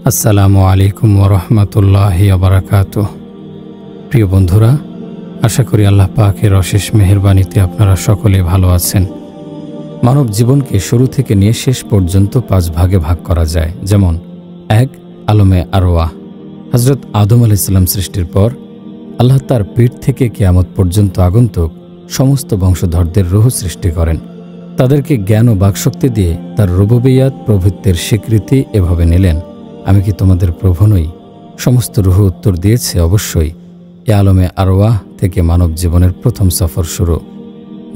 আসসালামু আলাইকুম ওরহমতুল্লাহি ওয়াবারাকাতুহ। প্রিয় বন্ধুরা, আশা করি আল্লাহ পাকের অশেষ মেহেরবানিতে আপনারা সকলে ভালো আছেন। মানব জীবনকে শুরু থেকে নিয়ে শেষ পর্যন্ত 5 ভাগে ভাগ করা যায়। যেমন 1, আলমে আরওয়াহ। হযরত আদম আলাইহিস সালাম সৃষ্টির পর আল্লাহ তার পিঠ থেকে কিয়ামত পর্যন্ত আগন্তুক সমস্ত বংশধরদের রূহ সৃষ্টি করেন। তাদেরকে জ্ঞান ও বাকশক্তি দিয়ে তার রুবুবিয়াত প্রভুত্বের স্বীকৃতি এভাবে নিলেন, আমি কি তোমাদের প্রভু নই? সমস্ত রূহ উত্তর দিয়েছে, অবশ্যই। এ আলমে আরওয়াহ থেকে মানব জীবনের প্রথম সফর শুরু।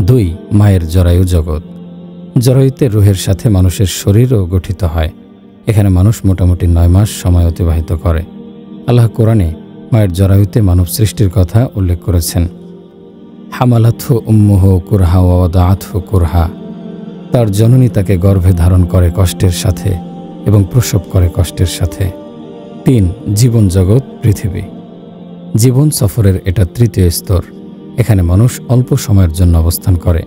2, মায়ের জরায়ু জগৎ। জরায়ুতে রূহের সাথে মানুষের শরীরও গঠিত হয়। এখানে মানুষ মোটামুটি 9 মাস সময় অতিবাহিত করে। আল্লাহ কোরআনে মায়ের জরায়ুতে মানব সৃষ্টির কথা উল্লেখ করেছেন। হামালাতহু উম্মুহু কুরহা ওয়া ওয়াদাআতহু কুরহা। তার জননী তাকে গর্ভে ধারণ করে কষ্টের সাথে এবং প্রসব করে কষ্টের সাথে। 3, জীবন জগৎ পৃথিবী। জীবন সফরের এটা 3য় স্তর। এখানে মানুষ অল্প সময়ের জন্য অবস্থান করে।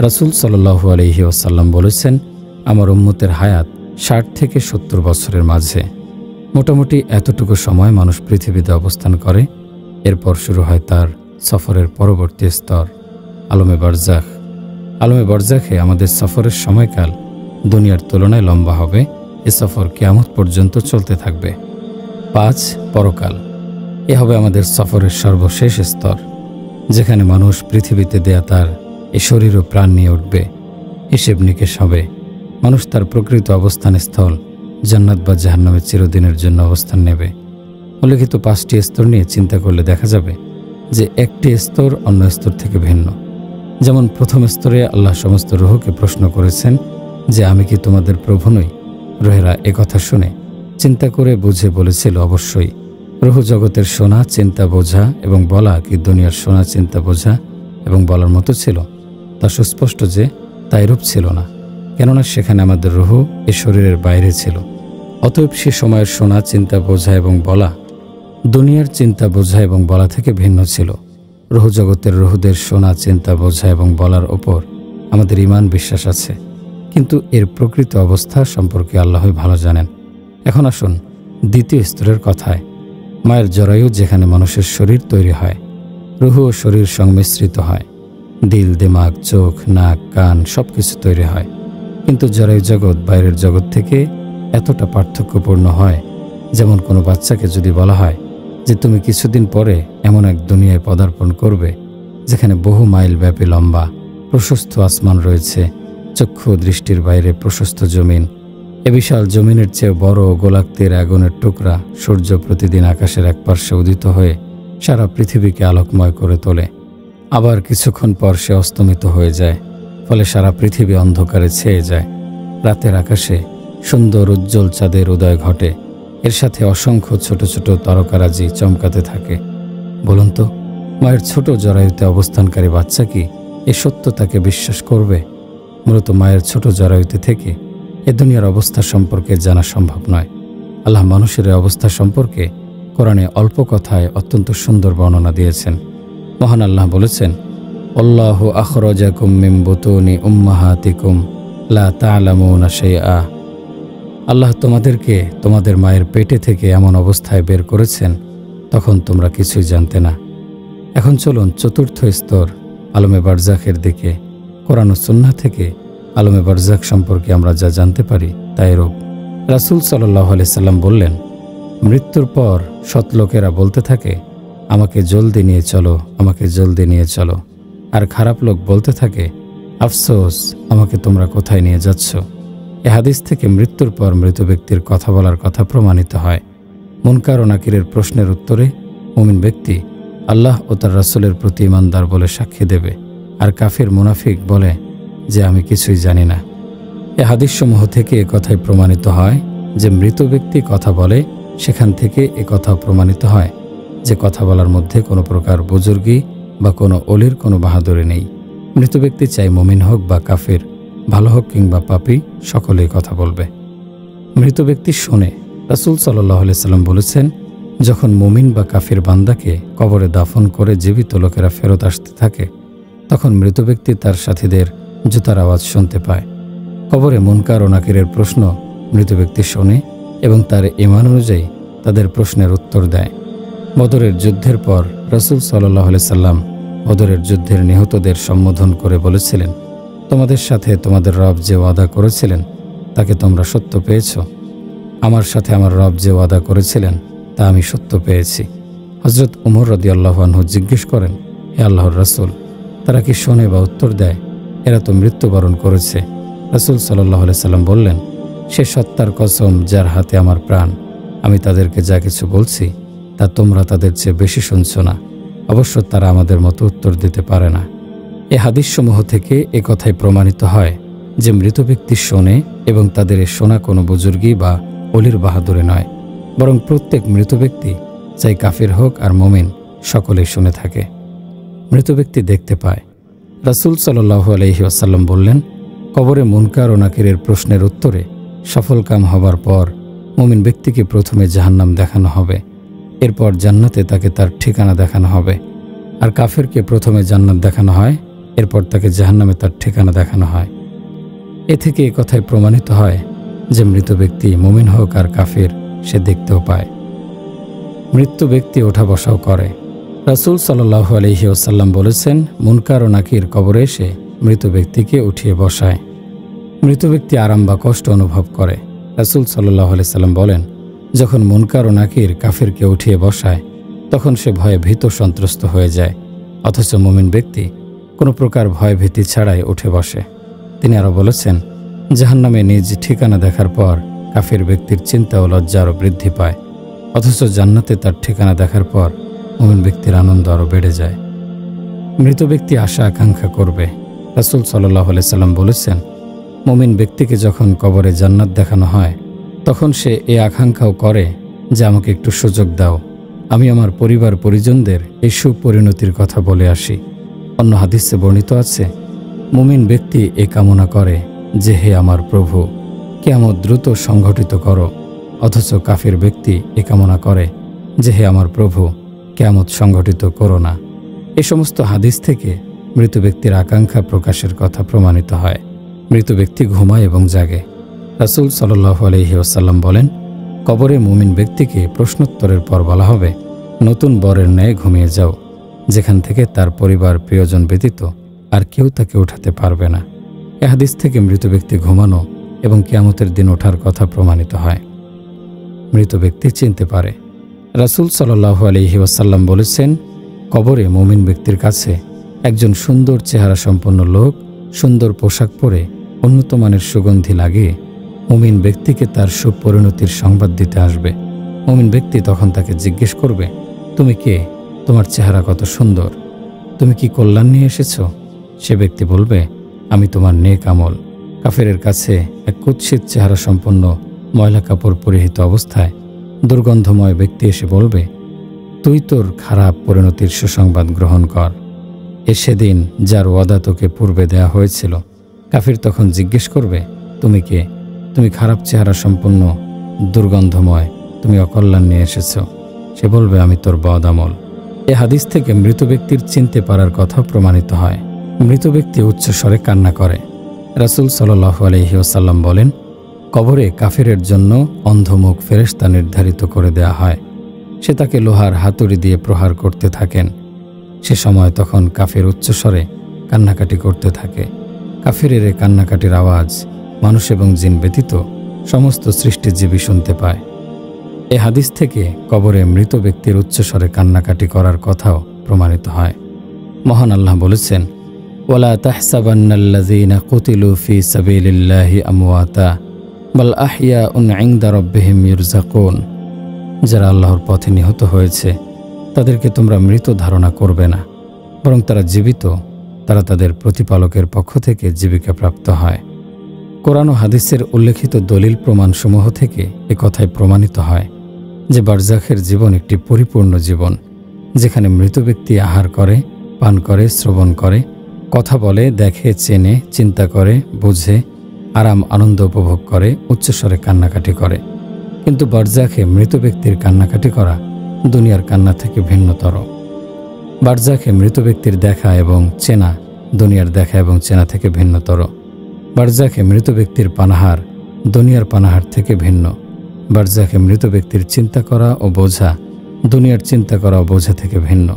রাসূল সাল্লাল্লাহু আলাইহি ওয়াসাল্লাম বলেছেন, আমার উম্মতের হায়াত 60 থেকে 70 বছরের মাঝে। মোটামুটি এতটুকু সময় মানুষ পৃথিবীতে অবস্থান করে। এরপর শুরু হয় তার সফরের পরবর্তী স্তর, আলমে বারজাখ। আলমে বারজাখে আমাদের সফরের সময়কাল দুনিয়ার তুলনায় লম্বা হবে। এ সফর কিয়ামত পর্যন্ত চলতে থাকবে। 5, পরকাল। এ হবে আমাদের সফরের সর্বশেষ স্তর, যেখানে মানুষ পৃথিবীতে দেয়া তার এ শরীর ও প্রাণ নিয়ে উঠবে। হিসেব নিকেশ হবে। মানুষ তার প্রকৃত অবস্থান স্থল জান্নাত বা জাহান্নামে চিরদিনের জন্য অবস্থান নেবে। উল্লেখিত 5টি স্তর নিয়ে চিন্তা করলে দেখা যাবে যে একটি স্তর অন্য স্তর থেকে ভিন্ন। যেমন প্রথম স্তরে আল্লাহ সমস্ত রূহকে প্রশ্ন করেছেন যে, আমি কি তোমাদের প্রভু নই? রূহেরা একথা শুনে চিন্তা করে বুঝে বলেছিল, অবশ্যই। রূহ জগতের শোনা, চিন্তা, বোঝা এবং বলা কি দুনিয়ার শোনা, চিন্তা, বোঝা এবং বলার মতো ছিল? তা সুস্পষ্ট যে তাই রূপ ছিল না, কেননা সেখানে আমাদের রূহ এ শরীরের বাইরে ছিল। অতএব সে সময়ের শোনা, চিন্তা, বোঝা এবং বলা দুনিয়ার চিন্তা, বোঝা এবং বলা থেকে ভিন্ন ছিল। রূহ জগতের রূহদের শোনা, চিন্তা, বোঝা এবং বলার ওপর আমাদের ঈমান, বিশ্বাস আছে, কিন্তু এর প্রকৃত অবস্থা সম্পর্কে আল্লাহই ভালো জানেন। এখন আসুন 2য় স্তরের কথায়। মায়ের জরায়ু, যেখানে মানুষের শরীর তৈরি হয়, রূহ ও শরীর সংমিশ্রিত হয়। দিল, দিমাগ, চোখ, নাক, কান সবকিছু তৈরি হয়। কিন্তু জরায়ু জগৎ বাইরের জগৎ থেকে এতটা পার্থক্যপূর্ণ হয়, যেমন কোনো বাচ্চাকে যদি বলা হয় যে তুমি কিছুদিন পরে এমন এক দুনিয়ায় পদার্পণ করবে যেখানে বহু মাইল ব্যাপী লম্বা প্রশস্ত আসমান রয়েছে, চক্ষু দৃষ্টির বাইরে প্রশস্ত জমিন, এ বিশাল জমিনের চেয়ে বড় গোলাকৃতির আগুনের টুকরা সূর্য প্রতিদিন আকাশের এক পার্শ্বে উদিত হয়ে সারা পৃথিবীকে আলোকময় করে তোলে, আবার কিছুক্ষণ পর সে অস্তমিত হয়ে যায়, ফলে সারা পৃথিবী অন্ধকারে ছেয়ে যায়। রাতের আকাশে সুন্দর উজ্জ্বল চাঁদের উদয় ঘটে, এর সাথে অসংখ্য ছোট ছোট তারকারাজি চমকাতে থাকে। বলুন তো, মায়ের ছোট জরায়ুতে অবস্থানকারী বাচ্চা কি এ সত্যতাকে বিশ্বাস করবে? মূলত মায়ের ছোট জরায়ুতে থেকে এ দুনিয়ার অবস্থা সম্পর্কে জানা সম্ভব নয়। আল্লাহ মানুষের অবস্থা সম্পর্কে কোরআনে অল্প কথায় অত্যন্ত সুন্দর বর্ণনা দিয়েছেন। মহান আল্লাহ বলেছেন, আল্লাহু আখরাজাকুম মিন বুতুনি উম্মাহাতিকুম লা তা'লামুনা শাইআ। আল্লাহ তোমাদেরকে তোমাদের মায়ের পেটে থেকে এমন অবস্থায় বের করেছেন তখন তোমরা কিছুই জানতে না। এখন চলুন 4র্থ স্তর, আলমে বারজাখের দিকে। কোরআন ও সুন্নাহ থেকে আলমে বারজাখ সম্পর্কে আমরা যা জানতে পারি তা এরূপ। রাসূল সাল্লাল্লাহু আলাইহি সাল্লাম বললেন, মৃত্যুর পর সৎ লোকেরা বলতে থাকে, আমাকে জলদি নিয়ে চলো, আমাকে জলদি নিয়ে চলো। আর খারাপ লোক বলতে থাকে, আফসোস, আমাকে তোমরা কোথায় নিয়ে যাচ্ছ? এ হাদিস থেকে মৃত্যুর পর মৃত ব্যক্তির কথা বলার কথা প্রমাণিত হয়। মুনকার ও নাকিরের প্রশ্নের উত্তরে মুমিন ব্যক্তি আল্লাহ ও তার রাসূলের প্রতি ঈমানদার বলে সাক্ষী দেবে, আর কাফির মুনাফিক বলে যে আমি কিছুই জানি না। এ হাদিসসমূহ থেকে এ কথাই প্রমাণিত হয় যে মৃত ব্যক্তি কথা বলে, সেখান থেকে এ কথাও প্রমাণিত হয় যে কথা বলার মধ্যে কোনো প্রকার বুজুর্গি বা কোনো অলির কোনো বাহাদুরি নেই। মৃত ব্যক্তি চাই মুমিন হোক বা কাফির, ভালো হোক কিংবা পাপী, সকলেই কথা বলবে। মৃত ব্যক্তি শোনে। রাসূল সাল্লাল্লাহু আলাইহি সাল্লাম বলেছেন, যখন মুমিন বা কাফির বান্দাকে কবরে দাফন করে জীবিত লোকেরা ফেরত আসতে থাকে, তখন মৃত ব্যক্তি তার সাথীদের জুতার আওয়াজ শুনতে পায়। কবরে মুনকার ও নাকিরের প্রশ্ন মৃত ব্যক্তি শোনে এবং তার ঈমান অনুযায়ী তাদের প্রশ্নের উত্তর দেয়। বদরের যুদ্ধের পর রাসূল সাল্লাল্লাহু আলাইহি সাল্লাম বদরের যুদ্ধের নিহতদের সম্বোধন করে বলেছিলেন, তোমাদের সাথে তোমাদের রব যে ওয়াদা করেছিলেন তাকে তোমরা সত্য পেয়েছ। আমার সাথে আমার রব যে ওয়াদা করেছিলেন তা আমি সত্য পেয়েছি। হযরত উমর রাদিয়াল্লাহু আনহু জিজ্ঞেস করেন, হে আল্লাহর রাসূল, তারা কি শোনে বা উত্তর দেয়? এরা তো মৃত্যুবরণ করেছে। রাসূল সাল্লাল্লাহু আলাইহি সাল্লাম বললেন, সে সত্তার কসম যার হাতে আমার প্রাণ, আমি তাদেরকে যা কিছু বলছি তা তোমরা তাদের চেয়ে বেশি শুনছ না। অবশ্য তারা আমাদের মতো উত্তর দিতে পারে না। এ হাদিসসমূহ থেকে এ কথাই প্রমাণিত হয় যে মৃত ব্যক্তি শোনে এবং তাদের এ শোনা কোনো বুজুর্গি বা অলির বাহাদুরে নয়, বরং প্রত্যেক মৃত ব্যক্তি, চাই কাফির হোক আর মুমিন, সকলেই শুনে থাকে। মৃত ব্যক্তি দেখতে পায়। রাসূল সাল্লাল্লাহু আলাইহি ওয়াসাল্লাম বললেন, কবরে মুনকার ও নাকিরের প্রশ্নের উত্তরে সফলকাম হবার পর মুমিন ব্যক্তিকে প্রথমে জাহান্নাম দেখানো হবে, এরপর জান্নাতে তাকে তার ঠিকানা দেখানো হবে। আর কাফেরকে প্রথমে জান্নাত দেখানো হয়, এরপর তাকে জাহান্নামে তার ঠিকানা দেখানো হয়। এ থেকে এ কথায় প্রমাণিত হয় যে মৃত ব্যক্তি মুমিন হোক আর কাফির, সে দেখতেও পায়। মৃত্যু ব্যক্তি ওঠা বসাও করে। রাসূল সাল্লাল্লাহু আলাইহি ওয়াসাল্লাম বলেছেন, মুনকার ও নাকির কবরে এসে মৃত ব্যক্তিকে উঠিয়ে বসায়। মৃত ব্যক্তি আরাম বা কষ্ট অনুভব করে। রাসূল সাল্লাল্লাহু আলাইহি সাল্লাম বলেন, যখন মুনকার ও নাকির কাফিরকে উঠিয়ে বসায় তখন সে ভয়ে ভীত সন্ত্রস্ত হয়ে যায়, অথচ মুমিন ব্যক্তি কোনো প্রকার ভয় ভীতি ছাড়াই উঠে বসে। তিনি আরও বলেছেন, জাহান্নামে নিজ ঠিকানা দেখার পর কাফির ব্যক্তির চিন্তা ও লজ্জা আরও বৃদ্ধি পায়, অথচ জান্নাতে তার ঠিকানা দেখার পর মুমিন ব্যক্তির আনন্দ আরও বেড়ে যায়। মৃত ব্যক্তি আশা আকাঙ্ক্ষা করবে। রাসূল সাল্লাল্লাহু আলাইহি সাল্লাম বলেছেন, মুমিন ব্যক্তিকে যখন কবরে জান্নাত দেখানো হয় তখন সে এ আকাঙ্ক্ষাও করে যে আমাকে একটু সুযোগ দাও, আমি আমার পরিবার পরিজনদের এই সুপরিণতির কথা বলে আসি। অন্য হাদিসে বর্ণিত আছে, মুমিন ব্যক্তি এ কামনা করে যে হে আমার প্রভু, কিয়ামত দ্রুত সংঘটিত করো, অথচ কাফির ব্যক্তি এ কামনা করে যে হে আমার প্রভু, কিয়ামত সংঘটিত করো না। এ সমস্ত হাদিস থেকে মৃত ব্যক্তির আকাঙ্ক্ষা প্রকাশের কথা প্রমাণিত হয়। মৃত ব্যক্তি ঘুমায় এবং জাগে। রাসূল সাল্লাল্লাহু আলাইহি ওয়াসাল্লাম বলেন, কবরে মুমিন ব্যক্তিকে প্রশ্নোত্তরের পর বলা হবে, নতুন বরের ন্যায় ঘুমিয়ে যাও, যেখান থেকে তার পরিবার প্রিয়জন ব্যতীত আর কেউ তাকে উঠাতে পারবে না। এ হাদিস থেকে মৃত ব্যক্তি ঘুমানো এবং কিয়ামতের দিন ওঠার কথা প্রমাণিত হয়। মৃত ব্যক্তি চিনতে পারে। রাসূল সাল্লাল্লাহু আলাইহি ওয়াসাল্লাম বলেছেন, কবরে মুমিন ব্যক্তির কাছে একজন সুন্দর চেহারা সম্পন্ন লোক সুন্দর পোশাক পরে উন্নত মানের সুগন্ধি লাগিয়ে মুমিন ব্যক্তিকে তার সুপরিণতির সংবাদ দিতে আসবে। মুমিন ব্যক্তি তখন তাকে জিজ্ঞেস করবে, তুমি কে? তোমার চেহারা কত সুন্দর, তুমি কি কল্যাণ নিয়ে এসেছ? সে ব্যক্তি বলবে, আমি তোমার নেক আমল। কাফেরের কাছে এক কুৎসিত চেহারা সম্পন্ন ময়লা কাপড় পরিহিত অবস্থায় দুর্গন্ধময় ব্যক্তি এসে বলবে, তুই তোর খারাপ পরিণতির সুসংবাদ গ্রহণ কর, এ সেদিন যার ওয়াদা তোকে পূর্বে দেয়া হয়েছিল। কাফির তখন জিজ্ঞেস করবে, তুমি কে? তুমি খারাপ চেহারা সম্পন্ন দুর্গন্ধময়, তুমি অকল্যাণ নিয়ে এসেছ। সে বলবে, আমি তোর বদ আমল। এ হাদিস থেকে মৃত ব্যক্তির চিনতে পারার কথা প্রমাণিত হয়। মৃত ব্যক্তি উচ্চস্বরে কান্না করে। রাসূল সাল্লাল্লাহু আলাইহি ওয়াসাল্লাম বলেন, কবরে কাফিরের জন্য অন্ধমুখ ফেরেশতা নির্ধারিত করে দেয়া হয়। সে তাকে লোহার হাতুড়ি দিয়ে প্রহার করতে থাকেন। সে সময় তখন কাফির উচ্চস্বরে কান্নাকাটি করতে থাকে। কাফিরের এ কান্নাকাটির আওয়াজ মানুষ এবং জিন ব্যতীত সমস্ত সৃষ্টিজীবী শুনতে পায়। এ হাদিস থেকে কবরে মৃত ব্যক্তির উচ্চস্বরে কান্নাকাটি করার কথাও প্রমাণিত হয়। মহান আল্লাহ বলেছেন, ওয়ালা তাহসাবান্নাল্লাযীনা কুতিলু ফী সাবিলিল্লাহি আমওয়াতা বাল আহইয়াউন ইনদা রাব্বিহিম ইরযাকুন। যারা আল্লাহর পথে নিহত হয়েছে তাদেরকে তোমরা মৃত ধারণা করবে না, বরং তারা জীবিত, তারা তাদের প্রতিপালকের পক্ষ থেকে জীবিকা প্রাপ্ত হয়। কোরআন ও হাদিসের উল্লেখিত দলিল প্রমাণসমূহ থেকে এ কথায় প্রমাণিত হয় যে বারজাখের জীবন একটি পরিপূর্ণ জীবন, যেখানে মৃত ব্যক্তি আহার করে, পান করে, শ্রবণ করে, কথা বলে, দেখে, চেনে, চিন্তা করে, বুঝে, আরাম আনন্দ উপভোগ করে, উচ্চস্বরে কান্নাকাটি করে। কিন্তু বারজাখে মৃত ব্যক্তির কান্নাকাটি করা দুনিয়ার কান্না থেকে ভিন্নতর। বারজাখে মৃত ব্যক্তির দেখা এবং চেনা দুনিয়ার দেখা এবং চেনা থেকে ভিন্নতর। বারজাখে মৃত ব্যক্তির পানাহার দুনিয়ার পানাহার থেকে ভিন্ন। বারজাখে মৃত ব্যক্তির চিন্তা করা ও বোঝা দুনিয়ার চিন্তা করা ও বোঝা থেকে ভিন্ন।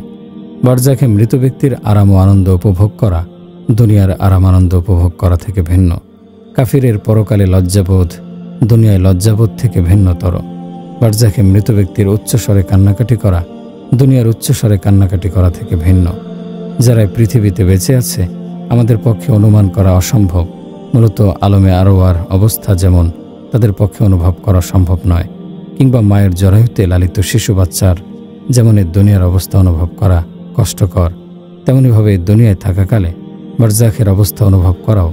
বারজাখে মৃত ব্যক্তির আরাম ও আনন্দ উপভোগ করা দুনিয়ার আরাম আনন্দ উপভোগ করা থেকে ভিন্ন। কাফিরের পরকালে লজ্জাবোধ দুনিয়ায় লজ্জাবোধ থেকে ভিন্নতর। বারজাখে মৃত ব্যক্তির উচ্চস্বরে কান্নাকাটি করা দুনিয়ার উচ্চস্বরে কান্নাকাটি করা থেকে ভিন্ন। যারা পৃথিবীতে বেঁচে আছে আমাদের পক্ষে অনুমান করা অসম্ভব। মূলত আলমে আরওয়ার অবস্থা যেমন তাদের পক্ষে অনুভব করা সম্ভব নয়, কিংবা মায়ের জরায়ুতে লালিত শিশু বাচ্চার যেমন এই দুনিয়ার অবস্থা অনুভব করা কষ্টকর, তেমনিভাবে দুনিয়ায় থাকাকালে বারজাখের অবস্থা অনুভব করাও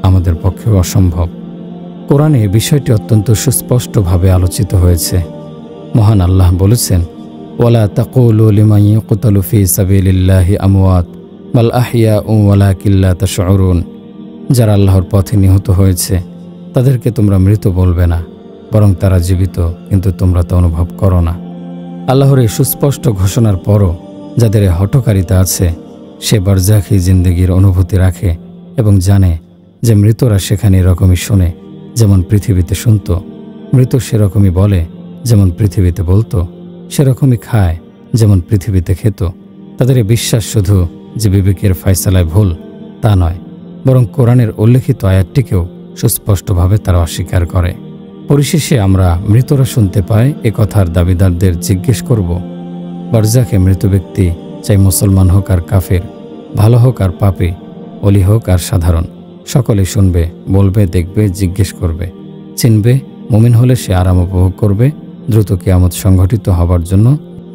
আমাদের পক্ষেও অসম্ভব। কোরআনে বিষয়টি অত্যন্ত সুস্পষ্টভাবে আলোচিত হয়েছে। মহান আল্লাহ বলেছেন, ওয়ালা তাকুলু লিমান ইউকতালু ফি সাবিলিল্লাহি আমওয়াত বাল আহইয়াউ ওয়ালাকিন লা তাশউরুন। যারা আল্লাহর পথে নিহত হয়েছে তাদেরকে তোমরা মৃত বলবে না, বরং তারা জীবিত, কিন্তু তোমরা তা অনুভব করো না। আল্লাহর এই সুস্পষ্ট ঘোষণার পরও যাদের হঠকারিতা আছে সে বারজাখী জিন্দেগির অনুভূতি রাখে এবং জানে যে মৃতরা সেখানে এরকমই শোনে যেমন পৃথিবীতে শুনত, মৃত সেরকমই বলে যেমন পৃথিবীতে বলতো, সেরকমই খায় যেমন পৃথিবীতে খেত। তাদের এই বিশ্বাস শুধু যে বিবেকের ফয়সালায় ভুল তা নয়, বরং কোরআনের উল্লেখিত আয়াতটিকেও সুস্পষ্টভাবে তারা অস্বীকার করে। পরিশেষে আমরা মৃতরা শুনতে পাই এ কথার দাবিদারদের জিজ্ঞেস করব, বারজাখে মৃত ব্যক্তি চাই মুসলমান হোক আর কাফের, ভালো হোক আর পাপী, অলি হোক আর সাধারণ, সকলেই শুনবে, বলবে, দেখবে, জিজ্ঞেস করবে, চিনবে। মুমিন হলে সে আরাম উপভোগ করবে, দ্রুত কিয়ামত সংঘটিত হবার জন্য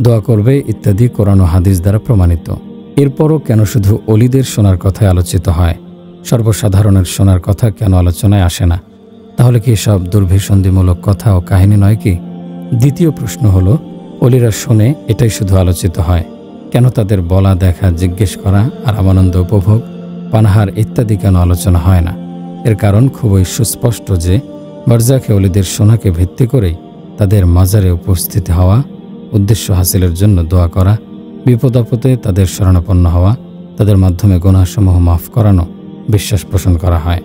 দোয়া করবে ইত্যাদি কোরআন ও হাদিস দ্বারা প্রমাণিত। এরপরও কেন শুধু অলিদের শোনার কথাই আলোচিত হয়, সর্বসাধারণের শোনার কথা কেন আলোচনায় আসে না? তাহলে কি সব দুর্ভিসন্ধিমূলক কথা ও কাহিনী নয় কি? দ্বিতীয় প্রশ্ন হলো, অলিরা শোনে এটাই শুধু আলোচিত হয়, কেন তাদের বলা, দেখা, জিজ্ঞেস করা, আরামানন্দ উপভোগ, পানাহার ইত্যাদি কেন আলোচনা হয় না? এর কারণ খুবই সুস্পষ্ট যে বারজাখে অলিদের শোনাকে ভিত্তি করেই তাদের মাজারে উপস্থিত হওয়া, উদ্দেশ্য হাসিলের জন্য দোয়া করা, বিপদ আপদে তাদের শরণাপন্ন হওয়া, তাদের মাধ্যমে গুনাহসমূহ মাফ করানো বিশ্বাস পোষণ করা হয়।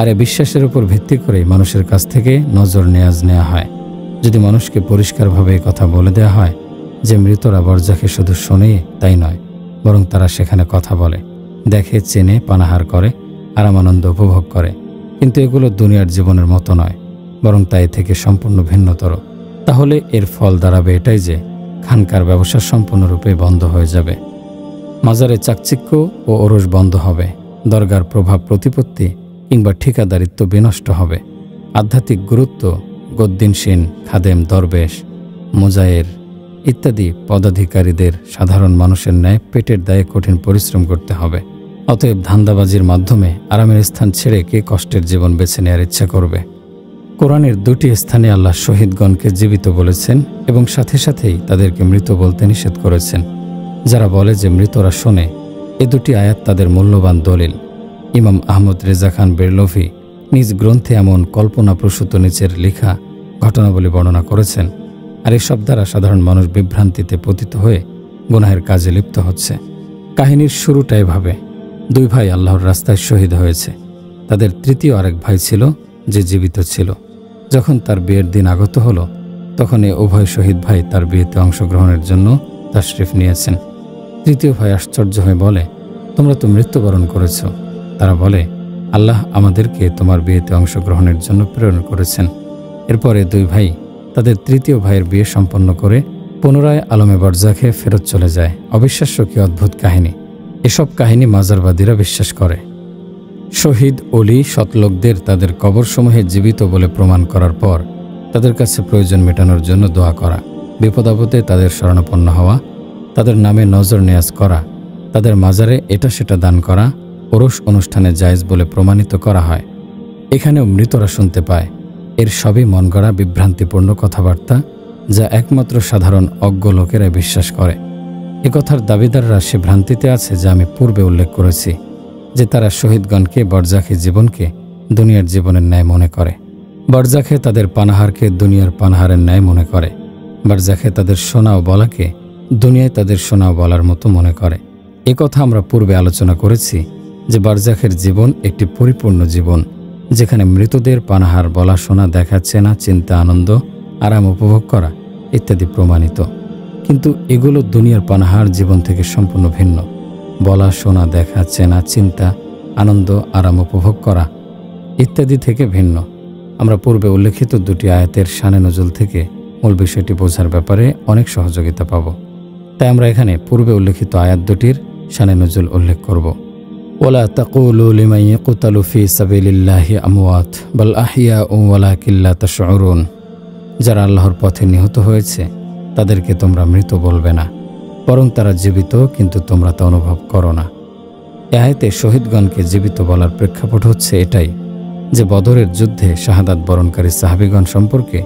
আর এই বিশ্বাসের উপর ভিত্তি করেই মানুষের কাছ থেকে নজর নেয়াজ নেওয়া হয়। যদি মানুষকে পরিষ্কারভাবে কথা বলে দেওয়া হয় যে মৃতরা বারজাখে শুধু শোনে তাই নয়, বরং তারা সেখানে কথা বলে, দেখে, চেনে, পানাহার করে, আরামানন্দ উপভোগ করে, কিন্তু এগুলো দুনিয়ার জীবনের মতো নয়, বরং তাই থেকে সম্পূর্ণ ভিন্নতর, তাহলে এর ফল দাঁড়াবে এটাই যে খানকার ব্যবসা সম্পূর্ণরূপে বন্ধ হয়ে যাবে, মাজারে চাকচিক্য ও ওরস বন্ধ হবে, দরগার প্রভাব প্রতিপত্তি কিংবা ঠিকাদারিত্ব বিনষ্ট হবে, আধ্যাত্মিক গুরুত্ব গদ্দিনশীন, খাদেম, দরবেশ, মুজায়ের ইত্যাদি পদাধিকারীদের সাধারণ মানুষের ন্যায় পেটের দায়ে কঠিন পরিশ্রম করতে হবে। অতএব ধান্দাবাজির মাধ্যমে আরামের স্থান ছেড়ে কে কষ্টের জীবন বেছে নেওয়ার ইচ্ছা করবে? কোরআনের দুটি স্থানে আল্লাহ শহীদগণকে জীবিত বলেছেন এবং সাথে সাথেই তাদেরকে মৃত বলতে নিষেধ করেছেন। যারা বলে যে মৃতরা শোনে, এ দুটি আয়াত তাদের মূল্যবান দলিল। ইমাম আহমদ রেজা খান বেরলভি নিজ গ্রন্থে এমন কল্পনাপ্রসূত নিচের লেখা ঘটনাবলী বর্ণনা করেছেন। আর এসব দ্বারা সাধারণ মানুষ বিভ্রান্তিতে পতিত হয়ে গুনাহের কাজে লিপ্ত হচ্ছে। কাহিনীর শুরুটা এভাবে: দুই ভাই আল্লাহর রাস্তায় শহীদ হয়েছে। তাদের তৃতীয় আরেক ভাই ছিল যে জীবিত ছিল। যখন তার বিয়ের দিন আগত হলো, তখন এ উভয় শহীদ ভাই তার বিয়েতে অংশগ্রহণের জন্য তাশরিফ নিয়েছেন। তৃতীয় ভাই আশ্চর্য হয়ে বলে, তোমরা তো মৃত্যুবরণ করেছ। তারা বলে, আল্লাহ আমাদেরকে তোমার বিয়েতে অংশগ্রহণের জন্য প্রেরণ করেছেন। এরপরে দুই ভাই তাদের তৃতীয় ভাইয়ের বিয়ে সম্পন্ন করে পুনরায় আলমে বারজাখে ফেরত চলে যায়। অবিশ্বাস্য কি অদ্ভুত কাহিনী! এসব কাহিনী মাজারবাদীরা বিশ্বাস করে। শহীদ অলি সৎলোকদের তাদের কবরসমূহে জীবিত বলে প্রমাণ করার পর তাদের কাছে প্রয়োজন মেটানোর জন্য দোয়া করা, বিপদাপদে তাদের শরণাপন্ন হওয়া, তাদের নামে নজর নেয়াজ করা, তাদের মাজারে এটা সেটা দান করা, ওরস অনুষ্ঠানে জায়েজ বলে প্রমাণিত করা হয়। এখানেও মৃতরা শুনতে পায়। এর সবই মন গড়া বিভ্রান্তিপূর্ণ কথাবার্তা, যা একমাত্র সাধারণ অজ্ঞ লোকেরাই বিশ্বাস করে। একথার দাবিদাররা সে ভ্রান্তিতে আছে যা আমি পূর্বে উল্লেখ করেছি, যে তারা শহীদগণকে বারজাখী জীবনকে দুনিয়ার জীবনের ন্যায় মনে করে, বারজাখে তাদের পানাহারকে দুনিয়ার পানাহারের ন্যায় মনে করে, বারজাখে তাদের শোনা ও বলাকে দুনিয়ায় তাদের শোনা ও বলার মতো মনে করে। একথা আমরা পূর্বে আলোচনা করেছি যে বারজাখের জীবন একটি পরিপূর্ণ জীবন, যেখানে মৃতদের পানাহার, বলা, শোনা, দেখা, চেনা, চিন্তা, আনন্দ, আরাম উপভোগ করা ইত্যাদি প্রমাণিত। কিন্তু এগুলো দুনিয়ার পানাহার জীবন থেকে সম্পূর্ণ ভিন্ন। বলা, শোনা, দেখা, চেনা, চিন্তা, আনন্দ, আরাম উপভোগ করা ইত্যাদি থেকে ভিন্ন। আমরা পূর্বে উল্লেখিত দুটি আয়াতের শানে নজুল থেকে মূল বিষয়টি বোঝার ব্যাপারে অনেক সহযোগিতা পাব। তাই আমরা এখানে পূর্বে উল্লেখিত আয়াত দুটির শানে নজুল উল্লেখ করব। ওয়ালা তাকুলু লিমান ইয়াকতালু ফি সাবিলিল্লাহি আমওয়াত বাল আহইয়াউ ওয়ালাকিন লা তাশউরুন। যারা আল্লাহর পথে নিহত হয়েছে তাদেরকে তোমরা মৃত বলবে না, বরং তারা জীবিত, কিন্তু তোমরা তা অনুভব করো না। এ আয়াতে শহীদগণকে জীবিত বলার প্রেক্ষাপট হচ্ছে এটাই যে বদরের যুদ্ধে শাহাদাত বরণকারী সাহাবীগণ সম্পর্কে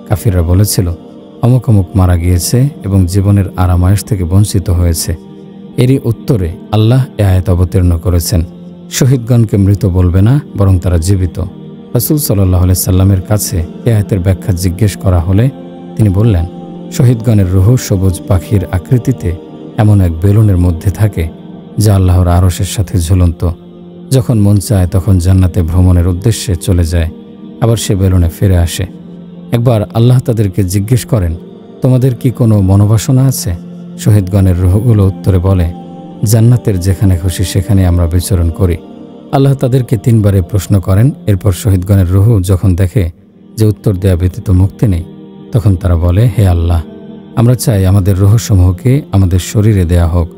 কাফিররা বলেছিল অমুক অমুক মারা গিয়েছে এবং জীবনের আরামায়েশ থেকে বঞ্চিত হয়েছে। এরই উত্তরে আল্লাহ এ আয়াত অবতীর্ণ করেছেন, শহীদগণকে মৃত বলবে না, বরং তারা জীবিত। রাসূল সাল্লাল্লাহু আলাইহি সাল্লামের কাছে এ আয়াতের ব্যাখ্যা জিজ্ঞেস করা হলে তিনি বললেন, শহীদগণের রূহ সবুজ পাখির আকৃতিতে এমন এক বেলুনের মধ্যে থাকে যা আল্লাহর আরশের সাথে ঝুলন্ত। যখন মন চায় তখন জান্নাতে ভ্রমণের উদ্দেশ্যে চলে যায়, আবার সে বেলুনে ফিরে আসে। একবার আল্লাহ তাদেরকে জিজ্ঞেস করেন, তোমাদের কি কোনো মনোবাসনা আছে? শহীদগণের রূহগুলো উত্তরে বলে, জান্নাতের যেখানে খুশি সেখানে আমরা বিচরণ করি। আল্লাহ তাদেরকে 3 বারে প্রশ্ন করেন। এরপর শহীদগণের রূহ যখন দেখে যে উত্তর দেয়া ব্যতীত মুক্তি নেই, তখন তারা বলে, হে আল্লাহ, আমরা চাই আমাদের রূহসমূহকে আমাদের শরীরে দেয়া হোক,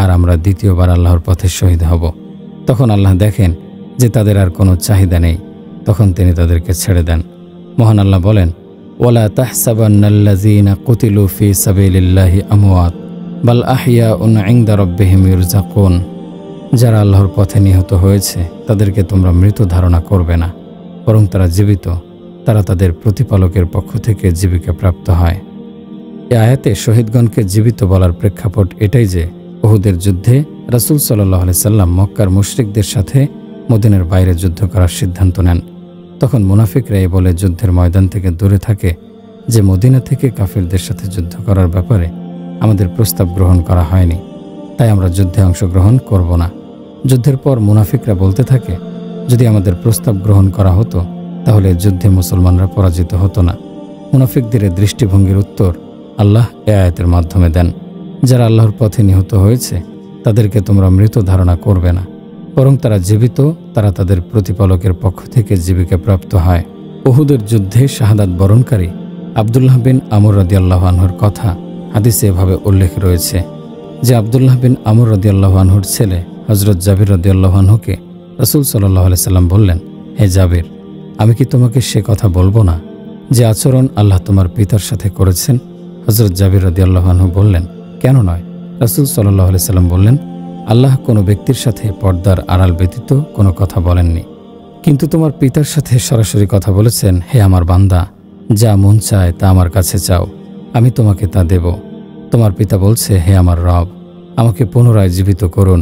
আর আমরা দ্বিতীয়বার আল্লাহর পথে শহীদ হব। তখন আল্লাহ দেখেন যে তাদের আর কোনো চাহিদা নেই, তখন তিনি তাদেরকে ছেড়ে দেন। মহান আল্লাহ বলেন, ওয়ালা তাহসাবান্নাল্লাযীনা কুতিলু ফি সাবিলিল্লাহি আমওয়াত বাল আহইয়াউন ইনদা রাব্বিহিম ইরযাকুন। যারা আল্লাহর পথে নিহত হয়েছে তাদেরকে তোমরা মৃত ধারণা করবে না, বরং তারা জীবিত, তারা তাদের প্রতিপালকের পক্ষ থেকে জীবিকা প্রাপ্ত হয়। এই আয়াতে শহীদগণকে জীবিত বলার প্রেক্ষাপট এটাই যে উহুদের যুদ্ধে রাসূল সাল্লাল্লাহু আলাইহি সাল্লাম মক্কার মুশরিকদের সাথে মদিনার বাইরে যুদ্ধ করার সিদ্ধান্ত নেন। তখন মুনাফিকরা এই বলে যুদ্ধের ময়দান থেকে দূরে থাকে যে মদিনা থেকে কাফিরদের সাথে যুদ্ধ করার ব্যাপারে আমাদের প্রস্তাব গ্রহণ করা হয়নি, তাই আমরা যুদ্ধে অংশগ্রহণ করব না। যুদ্ধের পর মুনাফিকরা বলতে থাকে, যদি আমাদের প্রস্তাব গ্রহণ করা হতো তাহলে যুদ্ধে মুসলমানরা পরাজিত হতো না। মুনাফিকদের দৃষ্টিভঙ্গির উত্তর আল্লাহ এ আয়াতের মাধ্যমে দেন, যারা আল্লাহর পথে নিহত হয়েছে তাদেরকে তোমরা মৃত ধারণা করবে না, বরং তারা জীবিত, তারা তাদের প্রতিপালকের পক্ষ থেকে জীবিকা প্রাপ্ত হয়। উহুদের যুদ্ধে শাহাদাত বরণকারী আব্দুল্লাহ বিন আমর রাদিয়াল্লাহু আনহুর কথা হাদিসে এভাবে উল্লেখ রয়েছে যে আব্দুল্লাহ বিন আমর রাদিয়াল্লাহু আনহুর ছেলে হযরত জাবির রাদিয়াল্লাহু আনহুকে রাসূল সাল্লাল্লাহু আলাইহি সাল্লাম বললেন, হে জাবির, আমি কি তোমাকে সে কথা বলবো না যে আচরণ আল্লাহ তোমার পিতার সাথে করেছেন? হযরত জাবির রাদিয়াল্লাহু আনহু বললেন, কেন নয়? রাসূল সাল্লাল্লাহু আলাইহি সাল্লাম বললেন, আল্লাহ কোনো ব্যক্তির সাথে পর্দার আড়াল ব্যতীত কোনো কথা বলেননি, কিন্তু তোমার পিতার সাথে সরাসরি কথা বলেছেন, হে আমার বান্দা, যা মন চায় তা আমার কাছে চাও, আমি তোমাকে তা দেব। তোমার পিতা বলছে, হে আমার রব, আমাকে পুনরায় জীবিত করুন,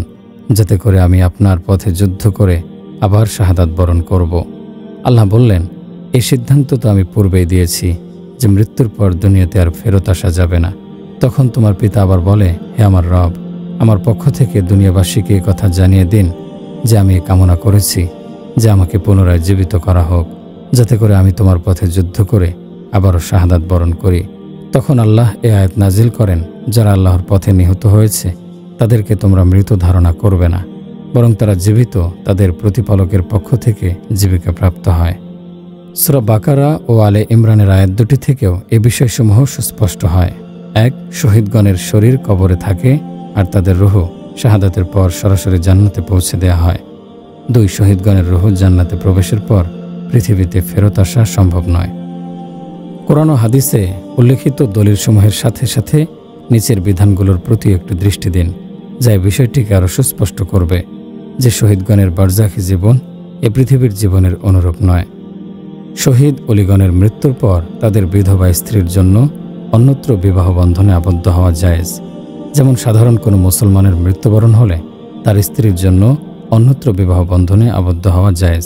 যাতে করে আমি আপনার পথে যুদ্ধ করে আবার শাহাদাত বরণ করব। আল্লাহ বললেন, এই সিদ্ধান্ত তো আমি পূর্বেই দিয়েছি যে মৃত্যুর পর দুনিয়াতে আর ফেরত আসা যাবে না। তখন তোমার পিতা আবার বলে, হে আমার রব, আমার পক্ষ থেকে দুনিয়াবাসীকে এই কথা জানিয়ে দিন যে আমি কামনা করেছি যে আমাকে পুনরায় জীবিত করা হোক, যাতে করে আমি তোমার পথে যুদ্ধ করে আবারও শাহাদাত বরণ করি। তখন আল্লাহ এ আয়াত নাজিল করেন, যারা আল্লাহর পথে নিহত হয়েছে তাদেরকে তোমরা মৃত ধারণা করবে না, বরং তারা জীবিত, তাদের প্রতিপালকের পক্ষ থেকে জীবিকা প্রাপ্ত হয়। সূরা বাকারা ও আলে ইমরানের আয়াত দুটি থেকেও এ বিষয়সমূহ সুস্পষ্ট হয়। 1. শহীদগণের শরীর কবরে থাকে আর তাদের রূহ শাহাদাতের পর সরাসরি জান্নাতে পৌঁছে দেয়া হয়। 2. শহীদগণের রূহ জান্নাতে প্রবেশের পর পৃথিবীতে ফেরত আসা সম্ভব নয়। কোরআন ও হাদিসে উল্লেখিত দলিলসমূহের সাথে সাথে নিচের বিধানগুলোর প্রতি একটু দৃষ্টি দিন, যা এই বিষয়টিকে আরও সুস্পষ্ট করবে যে শহীদগণের বারজাখী জীবন এ পৃথিবীর জীবনের অনুরূপ নয়। শহীদ অলিগণের মৃত্যুর পর তাদের বিধবা স্ত্রীর জন্য অন্যত্র বিবাহ বন্ধনে আবদ্ধ হওয়া জায়েজ। যেমন সাধারণ কোনো মুসলমানের মৃত্যুবরণ হলে তার স্ত্রীর জন্য অন্যত্র বিবাহ বন্ধনে আবদ্ধ হওয়া জায়েজ।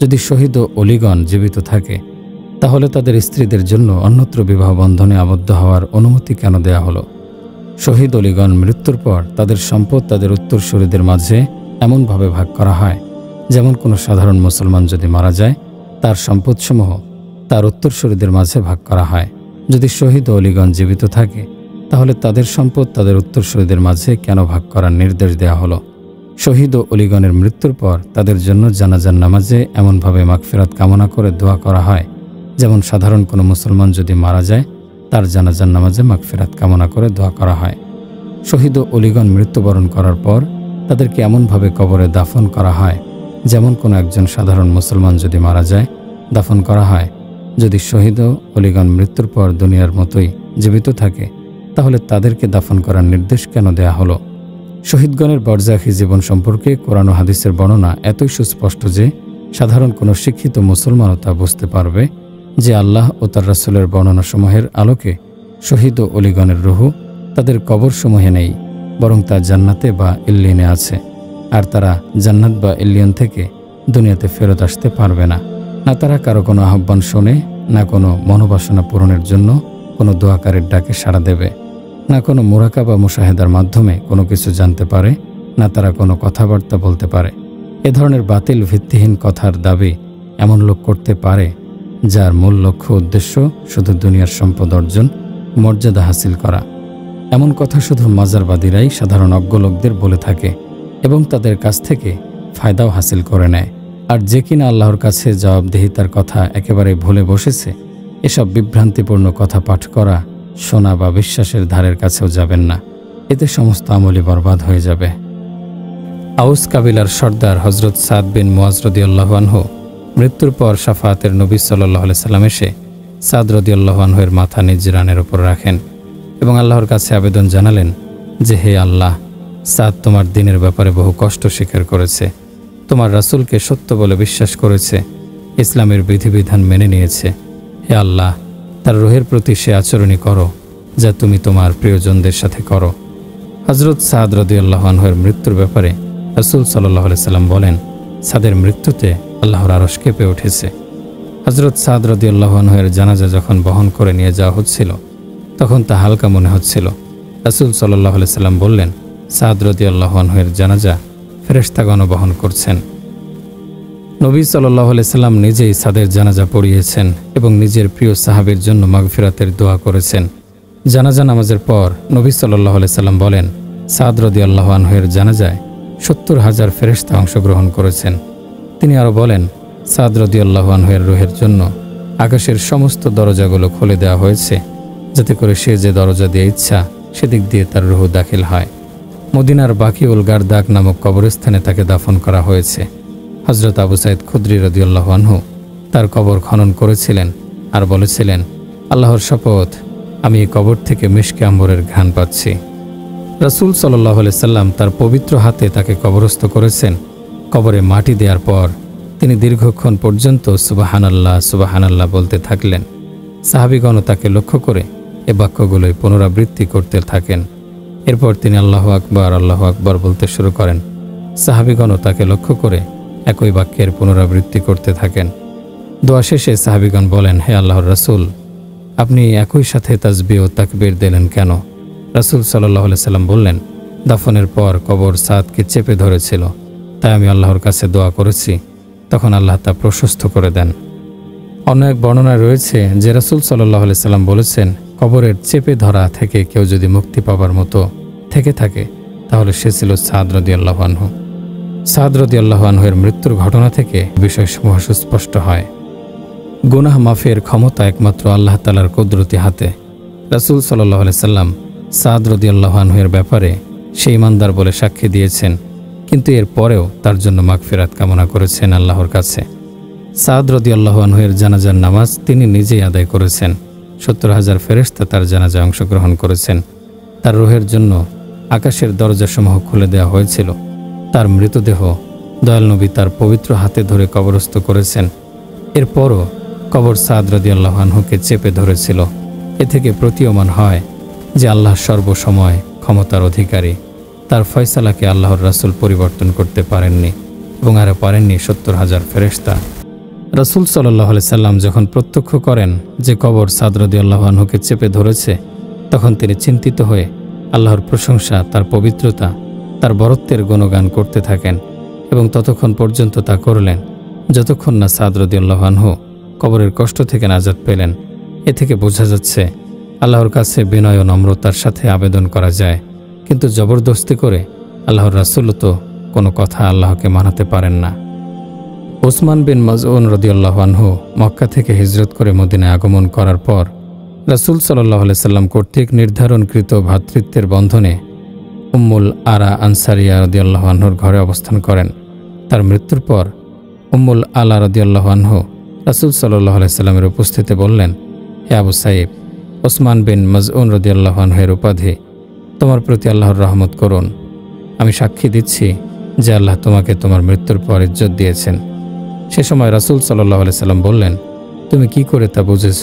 যদি শহীদ ও অলিগণ জীবিত থাকে তাহলে তাদের স্ত্রীদের জন্য অন্যত্র বিবাহ বন্ধনে আবদ্ধ হওয়ার অনুমতি কেন দেয়া হলো? শহীদ অলিগণ মৃত্যুর পর তাদের সম্পদ তাদের উত্তরসূরিদের মাঝে এমনভাবে ভাগ করা হয় যেমন কোনো সাধারণ মুসলমান যদি মারা যায় তার সম্পদসমূহ তার উত্তরসূরিদের মাঝে ভাগ করা হয়। যদি শহীদ ও অলিগণ জীবিত থাকে তাহলে তাদের সম্পদ তাদের উত্তরসূরিদের মাঝে কেন ভাগ করার নির্দেশ দেওয়া হলো? শহীদ ও অলিগণের মৃত্যুর পর তাদের জন্য জানাজার নামাজে এমনভাবে মাগফিরাত কামনা করে দোয়া করা হয় যেমন সাধারণ কোনো মুসলমান যদি মারা যায় তার জানাজার নামাজে মাগফিরাত কামনা করে দোয়া করা হয়। শহীদ ও অলিগণ মৃত্যুবরণ করার পর তাদেরকে এমনভাবে কবরে দাফন করা হয় যেমন কোনো একজন সাধারণ মুসলমান যদি মারা যায় দাফন করা হয়। যদি শহীদ ও অলিগণ মৃত্যুর পর দুনিয়ার মতোই জীবিত থাকে তাহলে তাদেরকে দাফন করার নির্দেশ কেন দেয়া হলো? শহীদগণের বরজাখী জীবন সম্পর্কে কোরআন ও হাদিসের বর্ণনা এতই সুস্পষ্ট যে সাধারণ কোনো শিক্ষিত মুসলমানও তা বুঝতে পারবে যে আল্লাহ ও তার রাসূলের বর্ণনাসমূহের আলোকে শহীদ ও অলিগণের রুহু তাদের কবরসমূহে নেই, বরং তা জান্নাতে বা ইল্লিনে আছে, আর তারা জান্নাত বা ইল্লিয়ন থেকে দুনিয়াতে ফেরত আসতে পারবে না। না তারা কারো কোনো আহ্বান শোনে, না কোনো মনোবাসনা পূরণের জন্য কোনো দোয়াকারের ডাকে সাড়া দেবে, না কোনো মুরাকাবা মুশাহেদার মাধ্যমে কোনো কিছু জানতে পারে, না তারা কোনো কথাবার্তা বলতে পারে। এ ধরনের বাতিল ভিত্তিহীন কথার দাবি এমন লোক করতে পারে যার মূল লক্ষ্য উদ্দেশ্য শুধু দুনিয়ার সম্পদ অর্জন, মর্যাদা হাসিল করা। এমন কথা শুধু মাজারবাদীরাই সাধারণ অজ্ঞ লোকদের বলে থাকে এবং তাদের কাছ থেকে ফায়দাও হাসিল করে নেয়। আর যে কিনা আল্লাহর কাছে জবাবদিহিতার কথা একেবারে ভুলে বসেছে, এসব বিভ্রান্তিপূর্ণ কথা পাঠ করা, শোনা বা বিশ্বাসের ধারের কাছেও যাবেন না। এতে সমস্ত আমলই বরবাদ হয়ে যাবে। আউস কাবিলার সর্দার হজরত সাদ বিন মুআজ রাদিয়াল্লাহু আনহু মৃত্যুর পর শাফাআতের নবী সাল্লাল্লাহু আলাইহি সাল্লাম এসে সাদ রাদিয়াল্লাহু আনহু এর মাথা নিজ রানের উপর রাখেন এবং আল্লাহর কাছে আবেদন জানালেন যে, হে আল্লাহ, সাদ তোমার দ্বীনের ব্যাপারে বহু কষ্ট স্বীকার করেছে, তোমার রাসূলকে সত্য বলে বিশ্বাস করেছে, ইসলামের বিধিবিধান মেনে নিয়েছে। হে আল্লাহ, তার রূহের প্রতি সে আচরণই করো যা তুমি তোমার প্রিয়জনদের সাথে করো। হযরত সাদ রাদিয়াল্লাহু আনহু এর মৃত্যুর ব্যাপারে রাসূল সাল্লাল্লাহু আলাইহি সাল্লাম বলেন, সাদের মৃত্যুতে আল্লাহর আরশ কেঁপে উঠেছে। হযরত সাদ রাদিয়াল্লাহু আনহু এর জানাজা যখন বহন করে নিয়ে যাওয়া হচ্ছিল তখন তা হালকা মনে হচ্ছিল। রাসূল সাল্লাল্লাহু আলাইহি সাল্লাম বললেন, সাদ রাদিয়াল্লাহু আনহু এর জানাজা ফেরেশতাগণ বহন করছেন। নবী সাল্লাল্লাহু আলাইহি সাল্লাম নিজেই সাদের জানাজা পড়িয়েছেন এবং নিজের প্রিয় সাহাবীর জন্য মাগফিরাতের দোয়া করেছেন। জানাজা নামাজের পর নবী সাল্লাল্লাহু আলাইহি সাল্লাম বলেন, সাদ রাদিয়াল্লাহু আনহু এর জানাজায় ৭০,০০০ ফেরেশতা অংশগ্রহণ করেছেন। তিনি আরও বলেন, সাদ রাদিয়াল্লাহু আনহু এর রূহের জন্য আকাশের সমস্ত দরজাগুলো খুলে দেওয়া হয়েছে যাতে করে সে যে দরজা দিয়ে ইচ্ছা সেদিক দিয়ে তার রূহ দাখিল হয়। মদিনার বাকিউল গারদাক নামক কবরস্থানে তাকে দাফন করা হয়েছে। হযরত আবু সাঈদ খুদরি রাদিয়াল্লাহু আনহু তার কবর খনন করেছিলেন আর বলেছিলেন, আল্লাহর শপথ, আমি এই কবর থেকে মিশকে আম্বরের ঘ্রাণ পাচ্ছি। রাসূল সাল্লাল্লাহু আলাইহি সাল্লাম তার পবিত্র হাতে তাকে কবরস্থ করেছেন। কবরে মাটি দেওয়ার পর তিনি দীর্ঘক্ষণ পর্যন্ত সুবহানাল্লাহ সুবহানাল্লাহ বলতে থাকলেন। সাহাবীগণও তাকে লক্ষ্য করে এ বাক্যগুলোই পুনরাবৃত্তি করতে থাকেন। এরপর তিনি আল্লাহু আকবার বলতে শুরু করেন। সাহাবীগণও তাকে লক্ষ্য করে একই বাক্যের পুনরাবৃত্তি করতে থাকেন। দোয়া শেষে সাহাবীগণ বলেন, হে আল্লাহর রাসূল, আপনি একই সাথে তাসবিহ ও তাকবীর দিলেন কেন? রাসূল সাল্লাল্লাহু আলাইহি সাল্লাম বললেন, দাফনের পর কবর সাদকে চেপে ধরেছিল, তাই আমি আল্লাহর কাছে দোয়া করেছি, তখন আল্লাহ তা প্রশস্ত করে দেন। অন্য এক বর্ণনায় রয়েছে যে রাসূল সাল্লাল্লাহু আলাইহি সাল্লাম বলেছেন, কবরের চেপে ধরা থেকে কেউ যদি মুক্তি পাবার মতো থেকে থাকে তাহলে সে ছিল সাদ রাদিয়াল্লাহু আনহু। সাদ রাদিয়াল্লাহু আনহু এর মৃত্যুর ঘটনা থেকে বিষয়সমূহ সুস্পষ্ট হয়। গুনাহ মাফের ক্ষমতা একমাত্র আল্লাহ তাআলার কুদরতি হাতে। রাসূল সাল্লাল্লাহু আলাইহি সাল্লাম সাদ রাদিয়াল্লাহু আনহু এর ব্যাপারে সে ঈমানদার বলে সাক্ষ্য দিয়েছেন, কিন্তু এর পরেও তার জন্য মাগফিরাত কামনা করেছেন আল্লাহর কাছে। সাদ রাদিয়াল্লাহু আনহু এর জানাজার নামাজ তিনি নিজেই আদায় করেছেন। ৭০,০০০ ফেরেশতা তার জানাজায় অংশগ্রহণ করেছেন। তার রূহের জন্য আকাশের দরজাসমূহ খুলে দেওয়া হয়েছিল। তার মৃতদেহ দয়াল নবী তার পবিত্র হাতে ধরে কবরস্থ করেছেন। এরপরও কবর সাদ রাদিয়াল্লাহু আনহুকে চেপে ধরেছিল। এ থেকে প্রতীয়মান হয় যে আল্লাহ সর্বসময় ক্ষমতার অধিকারী। তার ফয়সালাকে আল্লাহর রাসূল পরিবর্তন করতে পারেননি এবং আরও পারেননি ৭০,০০০ ফেরেশতা। রাসূল সাল্লাল্লাহু আলাইহি সাল্লাম যখন প্রত্যক্ষ করেন যে কবর সাদ রাদিয়াল্লাহু আনহুকে চেপে ধরেছে, তখন তিনি চিন্তিত হয়ে আল্লাহর প্রশংসা, তার পবিত্রতা, তার বরত্বের গুণগান করতে থাকেন এবং ততক্ষণ পর্যন্ত তা করলেন যতক্ষণ না সাদ রাদিয়াল্লাহু আনহু কবরের কষ্ট থেকে নাজাত পেলেন। এ থেকে বোঝা যাচ্ছে আল্লাহর কাছে বিনয় ও নম্রতার সাথে আবেদন করা যায়, কিন্তু জবরদস্তি করে আল্লাহর রাসূলও তো কোনো কথা আল্লাহকে মানাতে পারেন না। ওসমান বিন মাজউন রাদিয়াল্লাহু আনহু মক্কা থেকে হিজরত করে মদিনায় আগমন করার পর রাসূল সাল্লাল্লাহু আলাইহি সাল্লাম কর্তৃক নির্ধারণকৃত ভ্রাতৃত্বের বন্ধনে উম্মুল আরা আনসারিয়া রাদিয়াল্লাহু আনহুর ঘরে অবস্থান করেন। তার মৃত্যুর পর উম্মুল আলা রাদিয়াল্লাহু আনহু রাসূল সাল্লাল্লাহু আলাইহি সাল্লামের উপস্থিতিতে বললেন, হে আবু সাইব, ওসমান বিন মাজউন রাদিয়াল্লাহু আনহুর উপাধি তোমার প্রতি আল্লাহর রহমত করুন। আমি সাক্ষী দিচ্ছি যে আল্লাহ তোমাকে তোমার মৃত্যুর পর ইজ্জত দিয়েছেন। সে সময় রাসূল সাল্লাল্লাহু আলাইহি সাল্লাম বললেন, তুমি কি করে তা বুঝেছ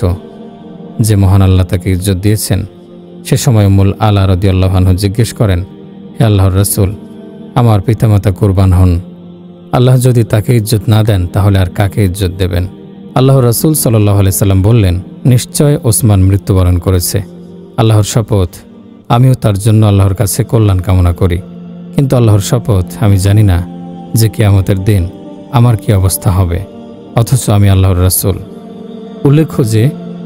যে মহান আল্লাহ তাকে ইজ্জত দিয়েছেন? সে সময় উম্মুল আলা রাদিয়াল্লাহু আনহু জিজ্ঞেস করেন, হে আল্লাহর রাসূল, আমার পিতামাতা কুরবান হন, আল্লাহ যদি তাকে ইজ্জত না দেন তাহলে আর কাকে ইজ্জত দেবেন? আল্লাহর রাসূল সাল্লাল্লাহু আলাইহি সাল্লাম বললেন, নিশ্চয় ওসমান মৃত্যুবরণ করেছে। আল্লাহর শপথ, আমিও তার জন্য আল্লাহর কাছে কল্যাণ কামনা করি, কিন্তু আল্লাহর শপথ, আমি জানি না যে কিয়ামতের দিন আমার কি অবস্থা হবে, অথচ আমি আল্লাহর রাসূল। উল্লেখ্য যে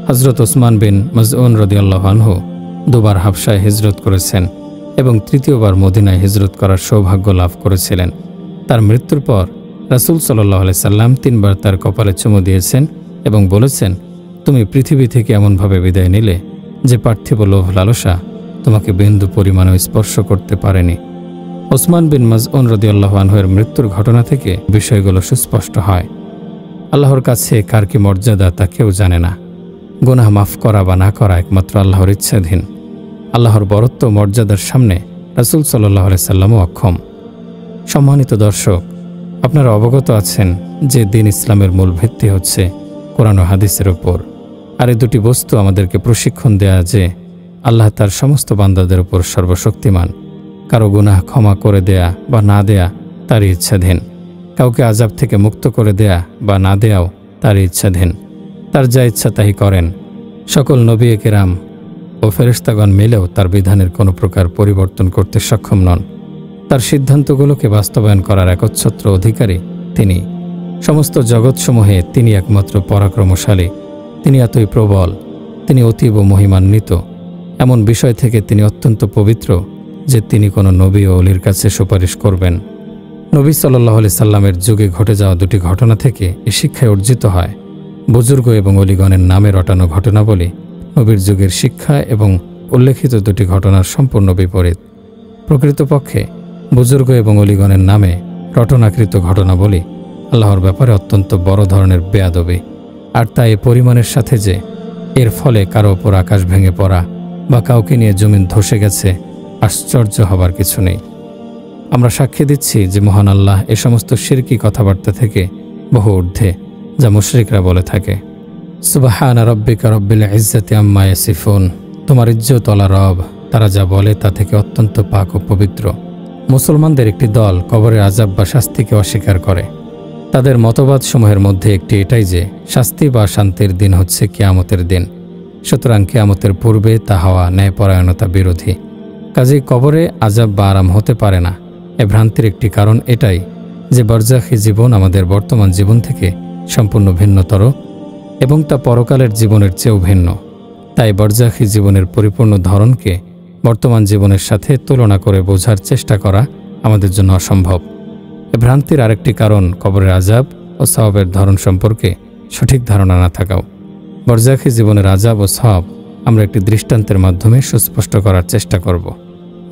হযরত ওসমান বিন মাজউন রাদিয়াল্লাহু আনহু দুবার হাবশায় হিজরত করেছেন এবং তৃতীয়বার মদিনায় হিজরত করার সৌভাগ্য লাভ করেছিলেন। তার মৃত্যুর পর রাসূল সাল্লাল্লাহু আলাইহি সাল্লাম 3 বার তার কপালে চুমু দিয়েছেন এবং বলেছেন, তুমি পৃথিবী থেকে এমনভাবে বিদায় নিলে যে পার্থিব লোভ লালসা তোমাকে বিন্দু পরিমাণও স্পর্শ করতে পারেনি। ওসমান বিন মাজউন রাদিয়াল্লাহু আনহুর মৃত্যুর ঘটনা থেকে বিষয়গুলো সুস্পষ্ট হয়। আল্লাহর কাছে কার কি মর্যাদা তা কেউ জানে না। গুনাহ মাফ করা বা না করা একমাত্র আল্লাহর ইচ্ছাধীন। আল্লাহর বরত্ব মর্যাদার সামনে রাসূল সাল্লাল্লাহু আলাইহি সাল্লামও অক্ষম। সম্মানিত দর্শক, আপনারা অবগত আছেন যে দিন ইসলামের মূল ভিত্তি হচ্ছে কোরআন ও হাদিসের উপর। আর এই দুটি বস্তু আমাদেরকে প্রশিক্ষণ দেয়া যে আল্লাহ তার সমস্ত বান্দাদের উপর সর্বশক্তিমান। কারো গুনাহ ক্ষমা করে দেয়া বা না দেয়া তারই ইচ্ছাধীন। কাউকে আযাব থেকে মুক্ত করে দেয়া বা না দেয়াও তারই ইচ্ছাধীন। তার যা ইচ্ছা তাই করেন। সকল নবী কেরাম ও ফেরেশতাগণ মিলেও তার বিধানের কোনো প্রকার পরিবর্তন করতে সক্ষম নন। তার সিদ্ধান্তগুলোকে বাস্তবায়ন করার একচ্ছত্র অধিকারী তিনি। সমস্ত জগৎসমূহে তিনি একমাত্র পরাক্রমশালী। তিনি এতই প্রবল, তিনি অতীব মহিমান্বিত। এমন বিষয় থেকে তিনি অত্যন্ত পবিত্র যে তিনি কোনো নবী ও অলির কাছে সুপারিশ করবেন। নবী সাল্লাল্লাহু আলাইহি সাল্লামের যুগে ঘটে যাওয়া দুটি ঘটনা থেকে এ শিক্ষায় অর্জিত হয়, বুজুর্গ এবং অলিগণের নামে রটানো ঘটনাবলী নবীর যুগের শিক্ষা এবং উল্লেখিত দুটি ঘটনার সম্পূর্ণ বিপরীত। প্রকৃতপক্ষে বুজুর্গ এবং অলিগণের নামে রটনাকৃত ঘটনাবলী আল্লাহর ব্যাপারে অত্যন্ত বড় ধরনের বেয়াদবি, আর তা এ পরিমাণের সাথে যে এর ফলে কারো ওপর আকাশ ভেঙে পড়া বা কাউকে নিয়ে জমিন ধসে গেছে, আশ্চর্য হবার কিছু নেই। আমরা সাক্ষী দিচ্ছি যে মহান আল্লাহ এ সমস্ত শিরকি কথাবার্তা থেকে বহু ঊর্ধ্বে, যা মুশরিকরা বলে থাকে। সুবহানা রাব্বিকা রাব্বিল ইজ্জাতি আম্মা ইয়াসিফুন, তোমার ইজ্জত ওয়ালা রব তারা যা বলে তা থেকে অত্যন্ত পাক ও পবিত্র। মুসলমানদের একটি দল কবরের আযাব বা শাস্তিকে অস্বীকার করে। তাদের মতবাদসমূহের মধ্যে একটি এটাই যে শাস্তি বা শান্তির দিন হচ্ছে কিয়ামতের দিন। সুতরাং কিয়ামতের পূর্বে তা হওয়া ন্যায়পরায়ণতা বিরোধী। কাজেই কবরে আযাব বা আরাম হতে পারে না। এ ভ্রান্তির একটি কারণ এটাই যে বরজাখী জীবন আমাদের বর্তমান জীবন থেকে সম্পূর্ণ ভিন্নতর এবং তা পরকালের জীবনের চেয়েও ভিন্ন। তাই বরজাখী জীবনের পরিপূর্ণ ধরনকে বর্তমান জীবনের সাথে তুলনা করে বোঝার চেষ্টা করা আমাদের জন্য অসম্ভব। এ ভ্রান্তির আরেকটি কারণ কবরের আযাব ও সওয়াবের ধরন সম্পর্কে সঠিক ধারণা না থাকাও। বরজাখী জীবনের আযাব ও সওয়াব আমরা একটি দৃষ্টান্তের মাধ্যমে সুস্পষ্ট করার চেষ্টা করব।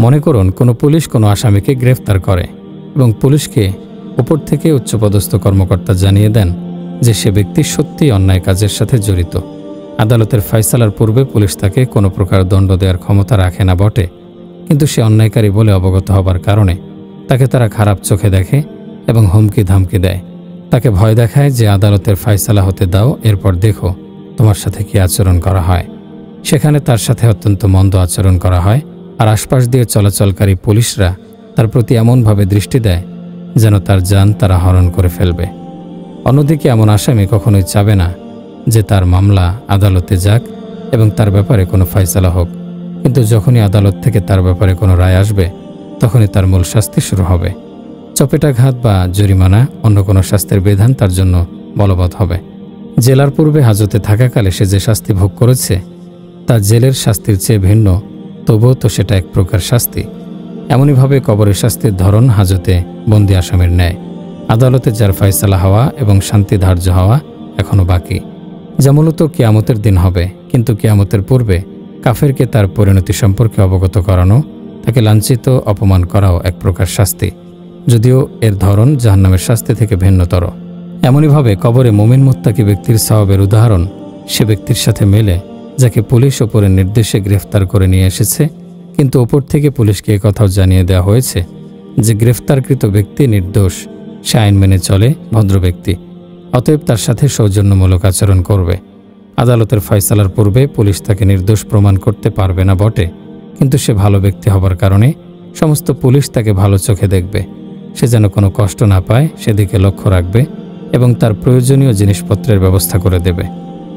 মনে করুন কোনো পুলিশ কোনো আসামিকে গ্রেফতার করে এবং পুলিশকে উপর থেকে উচ্চপদস্থ কর্মকর্তা জানিয়ে দেন যে সে ব্যক্তি সত্যিই অন্যায় কাজের সাথে জড়িত। আদালতের ফয়সালার পূর্বে পুলিশ তাকে কোনো প্রকার দণ্ড দেওয়ার ক্ষমতা রাখে না বটে, কিন্তু সে অন্যায়কারী বলে অবগত হবার কারণে তাকে তারা খারাপ চোখে দেখে এবং হুমকি ধামকি দেয়। তাকে ভয় দেখায় যে আদালতের ফয়সালা হতে দাও, এরপর দেখো তোমার সাথে কি আচরণ করা হয়। সেখানে তার সাথে অত্যন্ত মন্দ আচরণ করা হয়, আর আশপাশ দিয়ে চলাচলকারী পুলিশরা তার প্রতি এমনভাবে দৃষ্টি দেয় যেন তার জান তারা হরণ করে ফেলবে। অন্যদিকে এমন আসামি কখনোই চাবে না যে তার মামলা আদালতে যাক এবং তার ব্যাপারে কোনো ফয়সালা হোক, কিন্তু যখনই আদালত থেকে তার ব্যাপারে কোনো রায় আসবে তখনই তার মূল শাস্তি শুরু হবে। চপেটাঘাত বা জরিমানা অন্য কোনো শাস্তির বিধান তার জন্য বলবৎ হবে। জেলার পূর্বে হাজতে থাকাকালে সে যে শাস্তি ভোগ করেছে তা জেলের শাস্তির চেয়ে ভিন্ন, তবুও তো সেটা এক প্রকার শাস্তি। এমনইভাবে কবরের শাস্তির ধরন হাজতে বন্দি আসামির ন্যায়। আদালতে যার ফয়সালা হওয়া এবং শান্তি ধার্য হওয়া এখনও বাকি, যা মূলত কিয়ামতের দিন হবে। কিন্তু কিয়ামতের পূর্বে কাফেরকে তার পরিণতি সম্পর্কে অবগত করানো, তাকে লাঞ্ছিত অপমান করাও এক প্রকার শাস্তি, যদিও এর ধরন জাহান্নামের শাস্তি থেকে ভিন্নতর। এমনইভাবে কবরে মুমিন মুত্তাকি ব্যক্তির সওয়াবের উদাহরণ সে ব্যক্তির সাথে মেলে যাকে পুলিশ ওপরের নির্দেশে গ্রেফতার করে নিয়ে এসেছে, কিন্তু ওপর থেকে পুলিশকে কথাও জানিয়ে দেওয়া হয়েছে যে গ্রেফতারকৃত ব্যক্তি নির্দোষ, সে আইন মেনে চলে, ভদ্র ব্যক্তি, অতএব তার সাথে সৌজন্যমূলক আচরণ করবে। আদালতের ফয়সালার পূর্বে পুলিশ তাকে নির্দোষ প্রমাণ করতে পারবে না বটে, কিন্তু সে ভালো ব্যক্তি হবার কারণে সমস্ত পুলিশ তাকে ভালো চোখে দেখবে। সে যেন কোনো কষ্ট না পায় সেদিকে লক্ষ্য রাখবে এবং তার প্রয়োজনীয় জিনিসপত্রের ব্যবস্থা করে দেবে।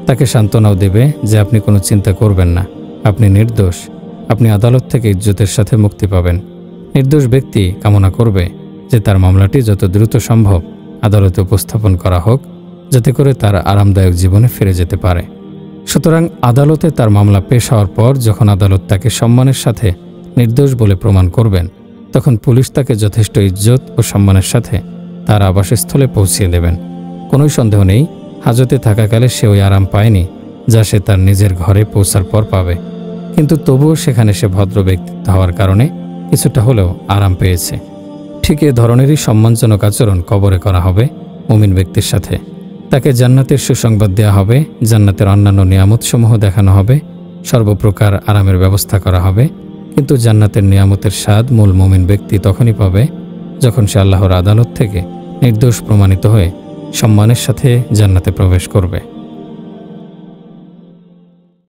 তাকে সান্ত্বনাও দেবে যে আপনি কোনো চিন্তা করবেন না, আপনি নির্দোষ, আপনি আদালত থেকে ইজ্জতের সাথে মুক্তি পাবেন। নির্দোষ ব্যক্তি কামনা করবে যে তার মামলাটি যত দ্রুত সম্ভব আদালতে উপস্থাপন করা হোক, যাতে করে তার আরামদায়ক জীবনে ফিরে যেতে পারে। সুতরাং আদালতে তার মামলা পেশ হওয়ার পর যখন আদালত তাকে সম্মানের সাথে নির্দোষ বলে প্রমাণ করবেন, তখন পুলিশ তাকে যথেষ্ট ইজ্জত ও সম্মানের সাথে তার আবাসস্থলে পৌঁছিয়ে দেবেন। কোনোই সন্দেহ নেই, হাজতে থাকাকালে সে ওই আরাম পায়নি যা সে তার নিজের ঘরে পৌঁছার পর পাবে, কিন্তু তবুও সেখানে সে ভদ্র ব্যক্তিত্ব হওয়ার কারণে কিছুটা হলেও আরাম পেয়েছে। ঠিক এ ধরনেরই সম্মানজনক আচরণ কবরে করা হবে মুমিন ব্যক্তির সাথে। তাকে জান্নাতের সুসংবাদ দেওয়া হবে, জান্নাতের অন্যান্য নিয়ামতসমূহ দেখানো হবে, সর্বপ্রকার আরামের ব্যবস্থা করা হবে। কিন্তু জান্নাতের নিয়ামতের স্বাদ মূল মুমিন ব্যক্তি তখনই পাবে যখন সে আল্লাহর আদালত থেকে নির্দোষ প্রমাণিত হয়ে সম্মানের সাথে জান্নাতে প্রবেশ করবে।